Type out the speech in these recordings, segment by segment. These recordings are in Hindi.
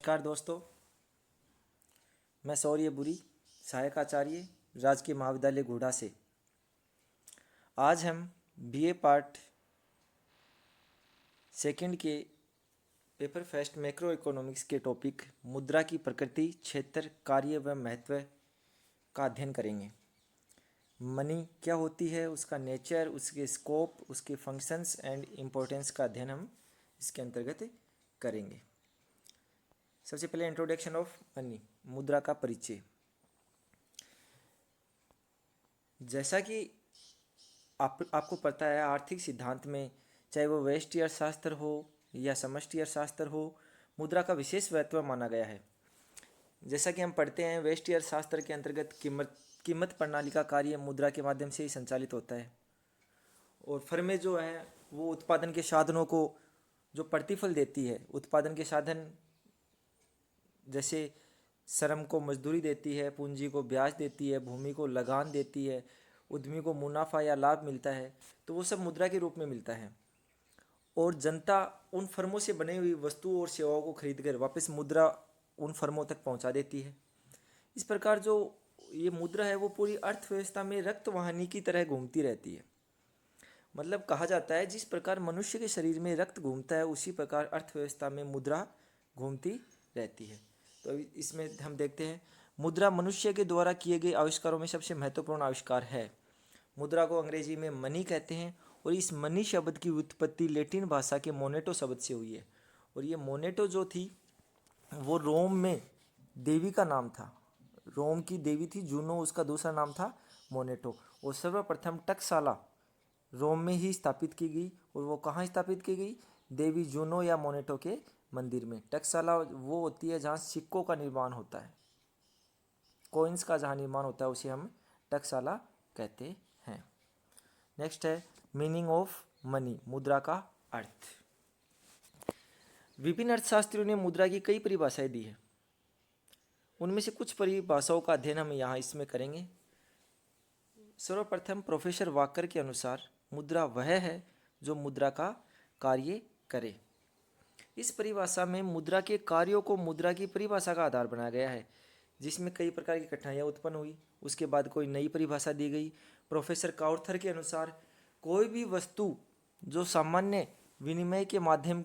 नमस्कार दोस्तों, मैं शौर्यपुरी सहायक आचार्य राजकीय महाविद्यालय घोड़ा से। आज हम बीए पार्ट सेकंड के पेपर फेस्ट मैक्रो इकोनॉमिक्स के टॉपिक मुद्रा की प्रकृति, क्षेत्र, कार्य व महत्व का अध्ययन करेंगे। मनी क्या होती है, उसका नेचर, उसके स्कोप, उसके फंक्शंस एंड इम्पोर्टेंस का अध्ययन हम इसके अंतर्गत करेंगे। सबसे पहले इंट्रोडक्शन ऑफ मनी, मुद्रा का परिचय। जैसा कि आपको पता है, आर्थिक सिद्धांत में चाहे वो व्यष्टि अर्थशास्त्र हो या समष्टि अर्थशास्त्र हो, मुद्रा का विशेष महत्व माना गया है। जैसा कि हम पढ़ते हैं, व्यष्टि अर्थशास्त्र के अंतर्गत कीमत प्रणाली का कार्य मुद्रा के माध्यम से ही संचालित होता है और फर्में जो है वो उत्पादन के साधनों को जो प्रतिफल देती है, उत्पादन के साधन जैसे श्रम को मजदूरी देती है, पूंजी को ब्याज देती है, भूमि को लगान देती है, उद्यमी को मुनाफा या लाभ मिलता है, तो वो सब मुद्रा के रूप में मिलता है। और जनता उन फर्मों से बनी हुई वस्तुओं और सेवाओं को खरीदकर वापस मुद्रा उन फर्मों तक पहुंचा देती है। इस प्रकार जो ये मुद्रा है वो पूरी अर्थव्यवस्था में रक्तवाहिनी की तरह घूमती रहती है। मतलब कहा जाता है, जिस प्रकार मनुष्य के शरीर में रक्त घूमता है उसी प्रकार अर्थव्यवस्था में मुद्रा घूमती रहती है। तो इसमें हम देखते हैं, मुद्रा मनुष्य के द्वारा किए गए आविष्कारों में सबसे महत्वपूर्ण आविष्कार है। मुद्रा को अंग्रेजी में मनी कहते हैं और इस मनी शब्द की उत्पत्ति लैटिन भाषा के मोनेटो शब्द से हुई है। और ये मोनेटो जो थी वो रोम में देवी का नाम था। रोम की देवी थी जूनो, उसका दूसरा नाम था मोनेटो। और सर्वप्रथम टकसाला रोम में ही स्थापित की गई। और वो कहाँ स्थापित की गई? देवी जूनो या मोनेटो के मंदिर में। टकसाला वो होती है जहाँ सिक्कों का निर्माण होता है, कॉइन्स का जहाँ निर्माण होता है उसे हम टकसाला कहते हैं। नेक्स्ट है मीनिंग ऑफ मनी, मुद्रा का अर्थ। विभिन्न अर्थशास्त्रियों ने मुद्रा की कई परिभाषाएं दी है। उनमें से कुछ परिभाषाओं का अध्ययन हम यहाँ इसमें करेंगे। सर्वप्रथम प्रोफेसर वाकर के अनुसार मुद्रा वह है जो मुद्रा का कार्य करे। इस परिभाषा में मुद्रा के कार्यों को मुद्रा की परिभाषा का आधार बनाया गया है, जिसमें कई प्रकार की कठिनाइयाँ उत्पन्न हुई। उसके बाद कोई नई परिभाषा दी गई। प्रोफेसर काउर्थर के अनुसार कोई भी वस्तु जो सामान्य विनिमय के माध्यम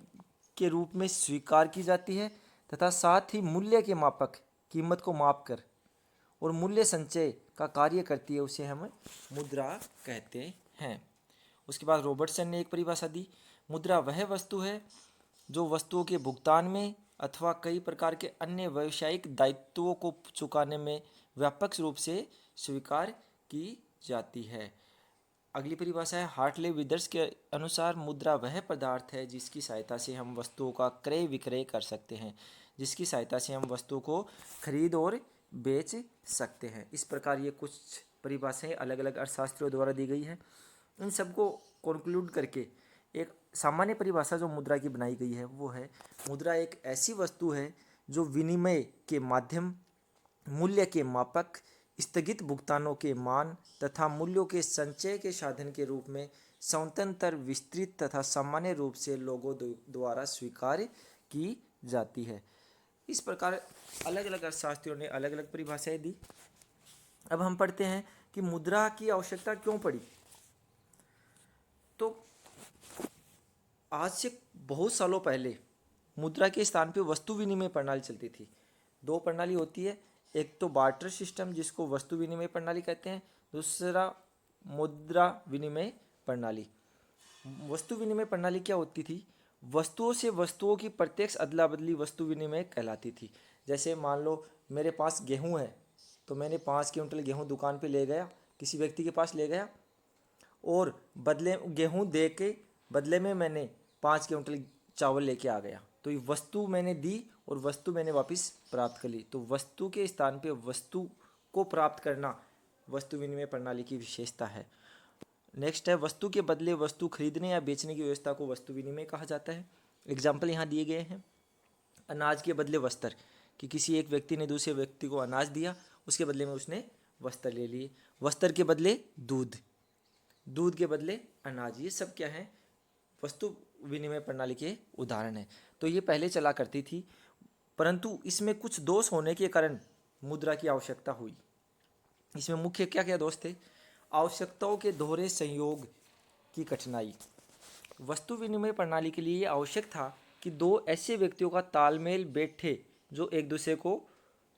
के रूप में स्वीकार की जाती है तथा साथ ही मूल्य के मापक, कीमत को माप कर और मूल्य संचय का कार्य करती है, उसे हम मुद्रा कहते हैं। उसके बाद रॉबर्टसन ने एक परिभाषा दी, मुद्रा वह वस्तु है जो वस्तुओं के भुगतान में अथवा कई प्रकार के अन्य व्यावसायिक दायित्वों को चुकाने में व्यापक रूप से स्वीकार की जाती है। अगली परिभाषा है हार्टले विदर्स के अनुसार मुद्रा वह पदार्थ है जिसकी सहायता से हम वस्तुओं का क्रय विक्रय कर सकते हैं, जिसकी सहायता से हम वस्तुओं को खरीद और बेच सकते हैं। इस प्रकार ये कुछ परिभाषाएं अलग अलग अर्थशास्त्रियों द्वारा दी गई है। इन सबको कंक्लूड करके एक सामान्य परिभाषा जो मुद्रा की बनाई गई है वो है, मुद्रा एक ऐसी वस्तु है जो विनिमय के माध्यम, मूल्य के मापक, स्थगित भुगतानों के मान तथा मूल्यों के संचय के साधन के रूप में स्वतंत्र, विस्तृत तथा सामान्य रूप से लोगों द्वारा स्वीकार की जाती है। इस प्रकार अलग अलग अर्थशास्त्रियों ने अलग अलग परिभाषाएं दी। अब हम पढ़ते हैं कि मुद्रा की आवश्यकता क्यों पड़ी। तो आज से बहुत सालों पहले मुद्रा के स्थान पे वस्तु विनिमय प्रणाली चलती थी। दो प्रणाली होती है, एक तो बार्टर सिस्टम जिसको वस्तु विनिमय प्रणाली कहते हैं, दूसरा मुद्रा विनिमय प्रणाली। वस्तु विनिमय प्रणाली क्या होती थी? वस्तुओं से वस्तुओं की प्रत्यक्ष अदला बदली वस्तु विनिमय कहलाती थी। जैसे मान लो मेरे पास गेहूं है तो मैंने 5 क्विंटल गेहूं दुकान पे ले गया, किसी व्यक्ति के पास ले गया और बदले गेहूं दे के बदले में मैंने 5 क्विंटल चावल लेके आ गया। तो ये वस्तु मैंने दी और वस्तु मैंने वापस प्राप्त कर ली। तो वस्तु के स्थान पे वस्तु को प्राप्त करना वस्तु विनिमय प्रणाली की विशेषता है। नेक्स्ट है वस्तु के बदले वस्तु खरीदने या बेचने की व्यवस्था को वस्तु विनिमय कहा जाता है। एग्जाम्पल यहाँ दिए गए हैं, अनाज के बदले वस्त्र, कि किसी एक व्यक्ति ने दूसरे व्यक्ति को अनाज दिया, उसके बदले में उसने वस्त्र ले लिए। वस्त्र के बदले दूध, दूध के बदले अनाज, ये सब क्या है? वस्तु विनिमय प्रणाली के उदाहरण है। तो ये पहले चला करती थी। परंतु इसमें कुछ दोष होने के कारण मुद्रा की आवश्यकता हुई। इसमें मुख्य क्या क्या दोष थे? आवश्यकताओं के दोहरे संयोग की कठिनाई। वस्तु विनिमय प्रणाली के लिए ये आवश्यक था कि दो ऐसे व्यक्तियों का तालमेल बैठे जो एक दूसरे को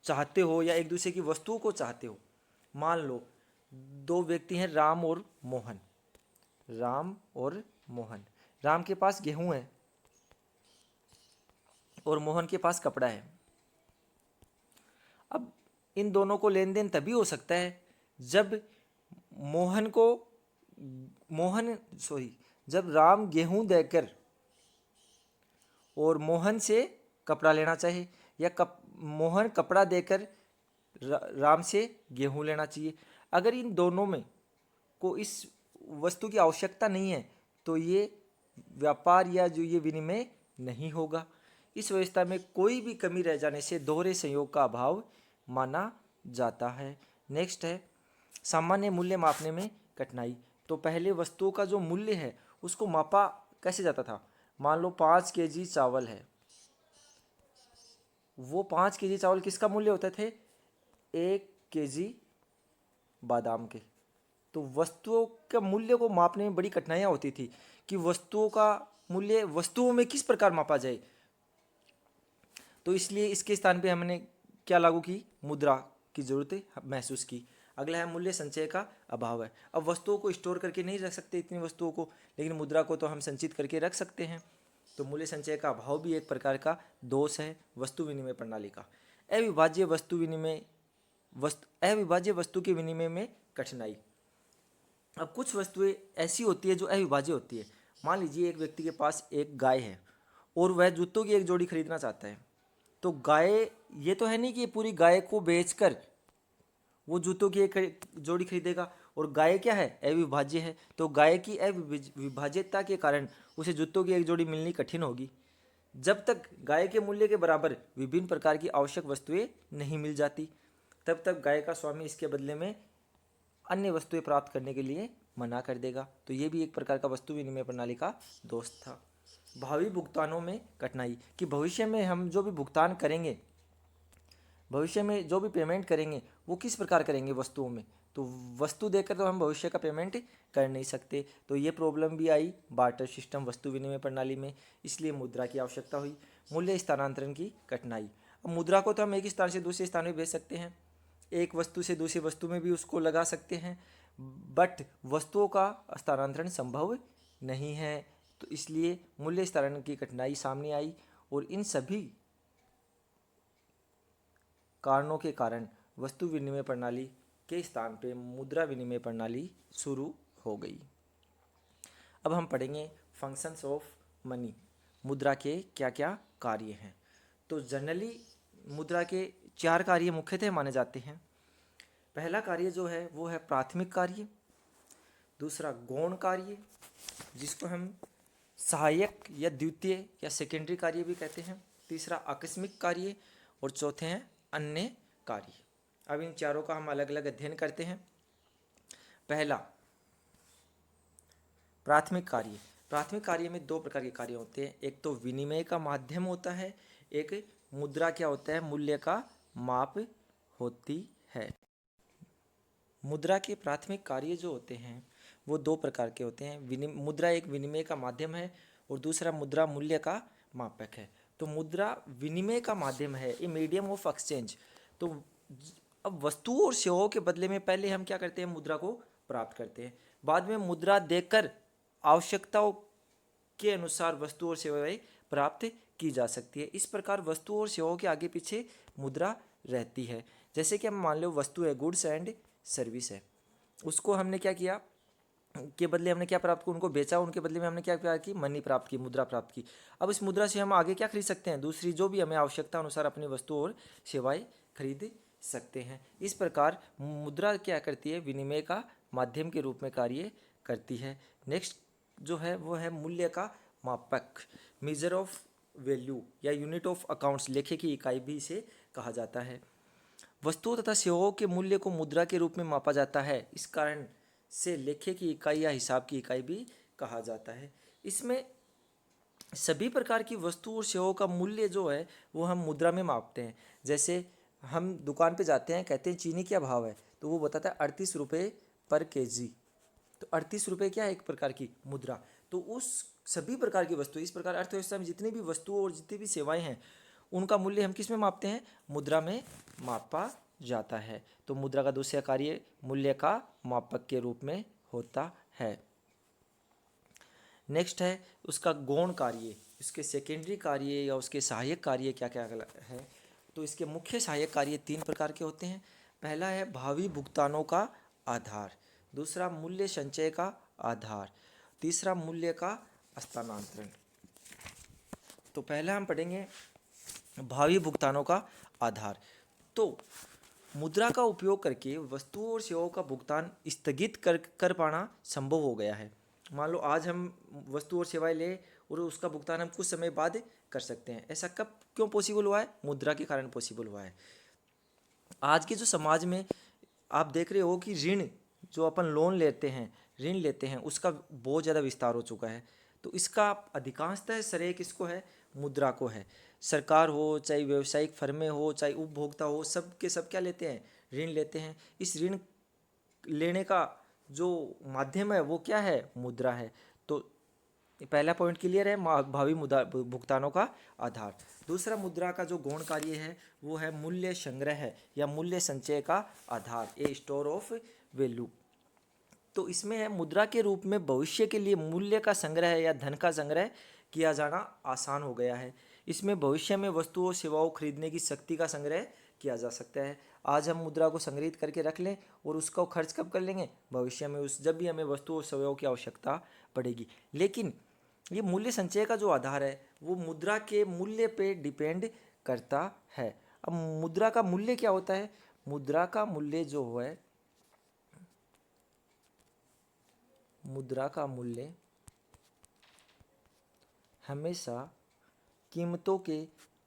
चाहते हो या एक दूसरे की वस्तुओं को चाहते हो। मान लो दो व्यक्ति हैं, राम और मोहन। राम और मोहन, राम के पास गेहूं है और मोहन के पास कपड़ा है। अब इन दोनों को लेन देन तभी हो सकता है जब मोहन को मोहन सॉरी जब राम गेहूं देकर और मोहन से कपड़ा लेना चाहे, या मोहन कपड़ा देकर राम से गेहूं लेना चाहिए। अगर इन दोनों में को इस वस्तु की आवश्यकता नहीं है तो ये व्यापार या जो ये विनिमय नहीं होगा। इस व्यवस्था में कोई भी कमी रह जाने से दोहरे संयोग का अभाव माना जाता है। नेक्स्ट है सामान्य मूल्य मापने में कठिनाई। तो पहले वस्तुओं का जो मूल्य है उसको मापा कैसे जाता था? मान लो 5 केजी चावल है, वो 5 केजी चावल किसका मूल्य होते थे? 1 केजी बादाम के। तो वस्तुओं के मूल्य को मापने में बड़ी कठिनाइयाँ होती थी कि वस्तुओं का मूल्य वस्तुओं में किस प्रकार मापा जाए। तो इसलिए इसके स्थान पे हमने क्या लागू की? मुद्रा की जरूरत महसूस की। अगला है मूल्य संचय का अभाव है। अब वस्तुओं को स्टोर करके नहीं रख सकते इतनी वस्तुओं को, लेकिन मुद्रा को तो हम संचित करके रख सकते हैं। तो मूल्य संचय का अभाव भी एक प्रकार का दोष है वस्तु विनिमय प्रणाली का। अविभाज्य वस्तु के विनिमय में कठिनाई। अब कुछ वस्तुएं ऐसी होती है जो अविभाज्य होती है। मान लीजिए एक व्यक्ति के पास एक गाय है और वह जूतों की एक जोड़ी खरीदना चाहता है। तो गाय, ये तो है नहीं कि पूरी गाय को बेचकर वो जूतों की एक जोड़ी खरीदेगा, और गाय क्या है? अविभाज्य है। तो गाय की अविभाज्यता के कारण उसे जूतों की एक जोड़ी मिलनी कठिन होगी। जब तक गाय के मूल्य के बराबर विभिन्न प्रकार की आवश्यक वस्तुएं नहीं मिल जाती, तब तक गाय का स्वामी इसके बदले में अन्य वस्तुएं प्राप्त करने के लिए मना कर देगा। तो ये भी एक प्रकार का वस्तु विनिमय प्रणाली का दोष था। भावी भुगतानों में कठिनाई कि भविष्य में हम जो भी भुगतान करेंगे, भविष्य में जो भी पेमेंट करेंगे वो किस प्रकार करेंगे वस्तुओं में। तो वस्तु देकर तो हम भविष्य का पेमेंट कर नहीं सकते। तो ये प्रॉब्लम भी आई बार्टर सिस्टम वस्तु विनिमय प्रणाली में, इसलिए मुद्रा की आवश्यकता हुई। मूल्य स्थानांतरण की कठिनाई। अब मुद्रा को तो हम एक स्थान से दूसरे स्थान में भेज सकते हैं, एक वस्तु से दूसरी वस्तु में भी उसको लगा सकते हैं, बट वस्तुओं का स्थानांतरण संभव नहीं है। तो इसलिए मूल्य स्थानांतरण की कठिनाई सामने आई, और इन सभी कारणों के कारण वस्तु विनिमय प्रणाली के स्थान पे मुद्रा विनिमय प्रणाली शुरू हो गई। अब हम पढ़ेंगे फंक्शंस ऑफ मनी। मुद्रा के क्या क्या कार्य हैं। तो जनरली मुद्रा के 4 कार्य मुख्यतः माने जाते हैं। पहला कार्य जो है वो है प्राथमिक कार्य, दूसरा गौण कार्य जिसको हम सहायक या द्वितीय या सेकेंडरी कार्य भी कहते हैं, तीसरा आकस्मिक कार्य, और चौथे हैं अन्य कार्य। अब इन चारों का हम अलग अलग अध्ययन करते हैं। पहला प्राथमिक कार्य। प्राथमिक कार्य में 2 प्रकार के कार्य होते हैं, एक तो विनिमय का माध्यम होता है, एक मुद्रा क्या होता है? मूल्य का माप होती है। मुद्रा के प्राथमिक कार्य जो होते हैं वो 2 प्रकार के होते हैं। मुद्रा एक विनिमय का माध्यम है और दूसरा मुद्रा मूल्य का मापक है। तो मुद्रा विनिमय का माध्यम है, ए मीडियम ऑफ एक्सचेंज। तो अब वस्तुओं और सेवाओं के बदले में पहले हम क्या करते हैं? मुद्रा को प्राप्त करते हैं। बाद में मुद्रा देकर आवश्यकताओं के अनुसार वस्तु और सेवाएं प्राप्त की जा सकती है। इस प्रकार वस्तुओं और सेवाओं के आगे पीछे मुद्रा रहती है। जैसे कि हम मान लो वस्तु है, गुड्स एंड सर्विस है, उसको हमने क्या किया के बदले हमने क्या प्राप्त किया? उनको बेचा, उनके बदले में हमने क्या प्राप्त की? मनी प्राप्त की, मुद्रा प्राप्त की। अब इस मुद्रा से हम आगे क्या खरीद सकते हैं? दूसरी जो भी हमें आवश्यकता अनुसार अपनी वस्तु और सेवाएं खरीद सकते हैं। इस प्रकार मुद्रा क्या करती है? विनिमय का माध्यम के रूप में कार्य करती है। नेक्स्ट जो है वो है मूल्य का मापक, मेजर ऑफ वैल्यू या यूनिट ऑफ अकाउंट्स, लेखे की इकाई भी इसे कहा जाता है। वस्तुओं तथा सेवाओं के मूल्य को मुद्रा के रूप में मापा जाता है, इस कारण से लेखे की इकाई या हिसाब की इकाई भी कहा जाता है। इसमें सभी प्रकार की वस्तु और सेवाओं का मूल्य जो है वो हम मुद्रा में मापते हैं। जैसे हम दुकान पे जाते हैं, कहते हैं चीनी क्या भाव है, तो वो बताता है 38 रुपये पर केजी। तो 38 रुपये क्या है, एक प्रकार की मुद्रा। तो उस सभी प्रकार की वस्तु, इस प्रकार अर्थव्यवस्था में जितनी भी वस्तुओं और जितनी भी सेवाएं हैं उनका मूल्य हम किस में मापते हैं, मुद्रा में मापा जाता है। तो मुद्रा का दूसरा कार्य मूल्य का मापक के रूप में होता है। नेक्स्ट है उसका गौण कार्य, उसके सेकेंडरी कार्य या उसके सहायक कार्य क्या क्या है। तो इसके मुख्य सहायक कार्य 3 प्रकार के होते हैं। पहला है भावी भुगतानों का आधार, दूसरा मूल्य संचय का आधार, तीसरा मूल्य का हस्तांतरण। तो पहला हम पढ़ेंगे भावी भुगतानों का आधार। तो मुद्रा का उपयोग करके वस्तुओं और सेवाओं का भुगतान स्थगित कर पाना संभव हो गया है। मान लो आज हम वस्तु और सेवाएं ले और उसका भुगतान हम कुछ समय बाद कर सकते हैं। ऐसा कब क्यों पॉसिबल हुआ है, मुद्रा के कारण पॉसिबल हुआ है। आज के जो समाज में आप देख रहे हो कि ऋण जो अपन लोन लेते हैं, ऋण लेते हैं, उसका बहुत ज़्यादा विस्तार हो चुका है। तो इसका अधिकांशतः श्रेय किसको है, मुद्रा को है। सरकार हो, चाहे व्यावसायिक फर्में हो, चाहे उपभोक्ता हो, सब के सब क्या लेते हैं, ऋण लेते हैं। इस ऋण लेने का जो माध्यम है वो क्या है, मुद्रा है। तो पहला पॉइंट क्लियर है, भावी मुद्रा भुगतानों का आधार। दूसरा मुद्रा का जो गौण कार्य है वो है मूल्य संग्रह या मूल्य संचय का आधार, ए स्टोर ऑफ वैल्यू। तो इसमें है मुद्रा के रूप में भविष्य के लिए मूल्य का संग्रह या धन का संग्रह किया जाना आसान हो गया है। इसमें भविष्य में वस्तुओं सेवाओं खरीदने की शक्ति का संग्रह किया जा सकता है। आज हम मुद्रा को संग्रहित करके रख लें और उसका खर्च कब कर लेंगे, भविष्य में, उस जब भी हमें वस्तुओं सेवाओं की आवश्यकता पड़ेगी। लेकिन ये मूल्य संचय का जो आधार है वो मुद्रा के मूल्य पे डिपेंड करता है। अब मुद्रा का मूल्य क्या होता है, मुद्रा का मूल्य जो है, मुद्रा का मूल्य हमेशा कीमतों के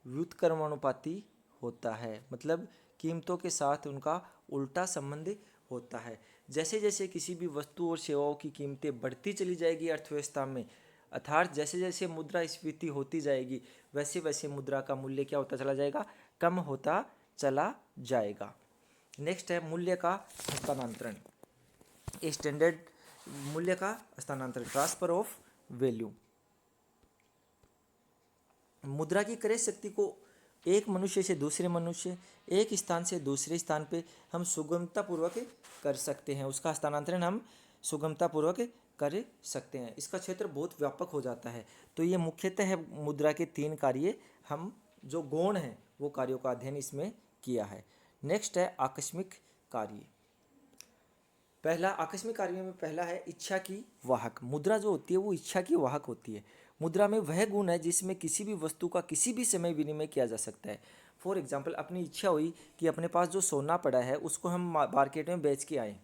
व्युत्क्रमानुपाती होता है। मतलब कीमतों के साथ उनका उल्टा संबंध होता है। जैसे जैसे किसी भी वस्तु और सेवाओं की कीमतें बढ़ती चली जाएगी अर्थव्यवस्था में, अर्थात जैसे जैसे मुद्रास्फीति होती जाएगी वैसे वैसे मुद्रा का मूल्य क्या होता चला जाएगा, कम होता चला जाएगा। नेक्स्ट है मूल्य का हस्तांतरण, स्टैंडर्ड मूल्य का हस्तांतरण, ट्रांसफर ऑफ वैल्यू। मुद्रा की क्रय शक्ति को एक मनुष्य से दूसरे मनुष्य, एक स्थान से दूसरे स्थान पे हम सुगमतापूर्वक कर सकते हैं। उसका हस्तांतरण हम सुगमतापूर्वक कर सकते हैं। इसका क्षेत्र बहुत व्यापक हो जाता है। तो ये मुख्यतः मुद्रा के 3 कार्य, हम जो गौण हैं वो कार्यों का अध्ययन इसमें किया है। नेक्स्ट है आकस्मिक कार्य। पहला आकस्मिक कार्य में पहला है इच्छा की वाहक। मुद्रा जो होती है वो इच्छा की वाहक होती है। मुद्रा में वह गुण है जिसमें किसी भी वस्तु का किसी भी समय विनिमय किया जा सकता है। फॉर एग्जाम्पल, अपनी इच्छा हुई कि अपने पास जो सोना पड़ा है उसको हम मार्केट में बेच के आए,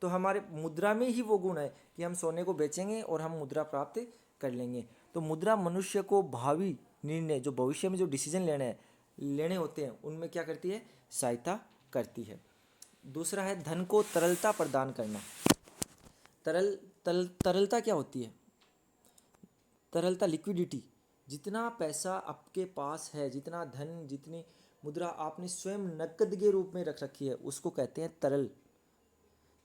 तो हमारे मुद्रा में ही वो गुण है कि हम सोने को बेचेंगे और हम मुद्रा प्राप्त कर लेंगे। तो मुद्रा मनुष्य को भावी निर्णय, जो भविष्य में जो डिसीजन लेने होते हैं उनमें क्या करती है, सहायता करती है। दूसरा है धन को तरलता प्रदान करना। तरलता क्या होती है, तरलता लिक्विडिटी। जितना पैसा आपके पास है, जितना धन, जितनी मुद्रा आपने स्वयं नकद के रूप में रख रखी है उसको कहते हैं तरल।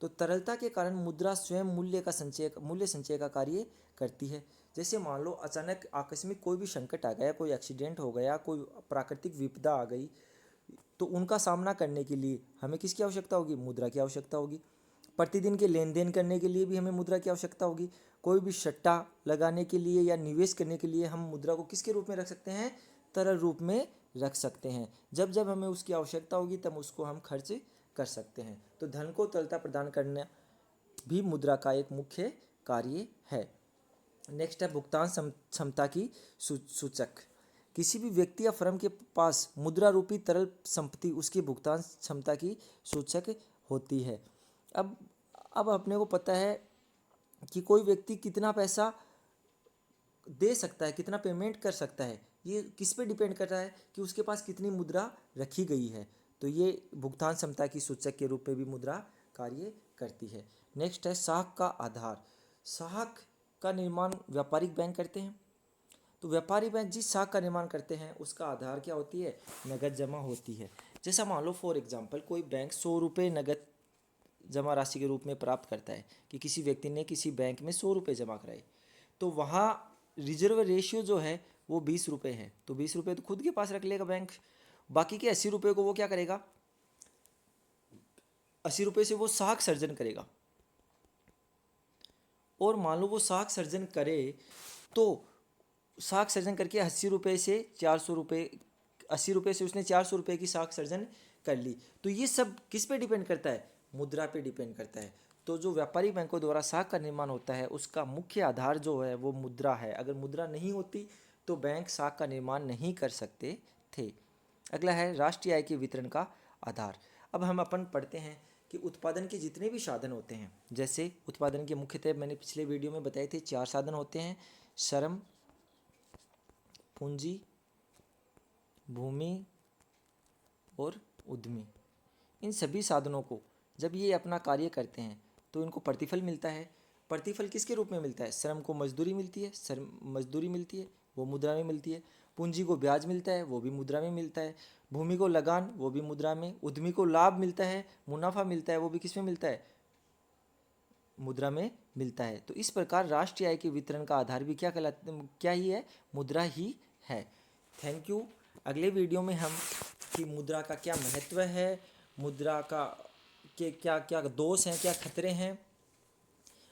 तो तरलता के कारण मुद्रा स्वयं मूल्य संचय का कार्य करती है। जैसे मान लो अचानक आकस्मिक कोई भी संकट आ गया, कोई एक्सीडेंट हो गया, कोई प्राकृतिक विपदा आ गई, तो उनका सामना करने के लिए हमें किसकी आवश्यकता होगी, मुद्रा की आवश्यकता होगी। प्रतिदिन के लेन देन करने के लिए भी हमें मुद्रा की आवश्यकता होगी। कोई भी सट्टा लगाने के लिए या निवेश करने के लिए हम मुद्रा को किसके रूप में रख सकते हैं, तरल रूप में रख सकते हैं। जब जब हमें उसकी आवश्यकता होगी तब उसको हम खर्च कर सकते हैं। तो धन को तरलता प्रदान करना भी मुद्रा का एक मुख्य कार्य है। नेक्स्ट है भुगतान क्षमता की सूचक। किसी भी व्यक्ति या फर्म के पास मुद्रा रूपी तरल संपत्ति उसकी भुगतान क्षमता की सूचक होती है। अब अपने को पता है कि कोई व्यक्ति कितना पैसा दे सकता है, कितना पेमेंट कर सकता है, ये किस पे डिपेंड कर रहा है कि उसके पास कितनी मुद्रा रखी गई है। तो ये भुगतान क्षमता की सूचक के रूप में भी मुद्रा कार्य करती है। नेक्स्ट है साख का आधार। साख का निर्माण व्यापारिक बैंक करते हैं। तो व्यापारी बैंक जिस साख का निर्माण करते हैं उसका आधार क्या होती है, नगद जमा होती है। जैसा मान लो फॉर एग्जांपल कोई बैंक 100 रुपये नगद जमा राशि के रूप में प्राप्त करता है कि किसी व्यक्ति ने किसी बैंक में 100 रुपये जमा कराए, तो वहाँ रिजर्व रेशियो जो है वो 20 रुपये है, तो 20 रुपये तो खुद के पास रख लेगा बैंक। बाकी के 80 रुपये को वो क्या करेगा, 80 रुपये से वो साख सर्जन करेगा। और मान लो वो साख सर्जन करे तो साख सर्जन करके 80 रुपये से 400 रुपये, 80 रुपये से उसने 400 रुपये की साख सर्जन कर ली। तो ये सब किस पे डिपेंड करता है, मुद्रा पे डिपेंड करता है। तो जो व्यापारी बैंकों द्वारा साख का निर्माण होता है उसका मुख्य आधार जो है वो मुद्रा है। अगर मुद्रा नहीं होती तो बैंक साख का निर्माण नहीं कर सकते थे। अगला है राष्ट्रीय आय के वितरण का आधार। अब हम अपन पढ़ते हैं कि उत्पादन के जितने भी साधन होते हैं, जैसे उत्पादन के मुख्यतः मैंने पिछले वीडियो में बताए थे 4 साधन होते हैं, श्रम, पूंजी, भूमि और उद्यमी। इन सभी साधनों को जब ये अपना कार्य करते हैं तो इनको प्रतिफल मिलता है। प्रतिफल किसके रूप में मिलता है, श्रम को मजदूरी मिलती है, श्रम मजदूरी मिलती है, वो मुद्रा में मिलती है। पूंजी को ब्याज मिलता है, वो भी मुद्रा में मिलता है। भूमि को लगान, वो भी मुद्रा में। उद्यमी को लाभ मिलता है, मुनाफा मिलता है, वो भी किस में मिलता है, मुद्रा में मिलता है। तो इस प्रकार राष्ट्रीय आय के वितरण का आधार भी क्या ही है, मुद्रा ही है। Thank you. अगले वीडियो में हम कि मुद्रा का क्या महत्व है, मुद्रा का के क्या क्या दोष हैं, क्या खतरे हैं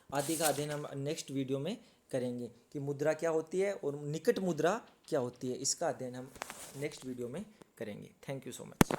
आदि का अध्ययन हम नेक्स्ट वीडियो में करेंगे कि मुद्रा क्या होती है और निकट मुद्रा क्या होती है, इसका अध्ययन हम नेक्स्ट वीडियो में करेंगे। Thank you so much.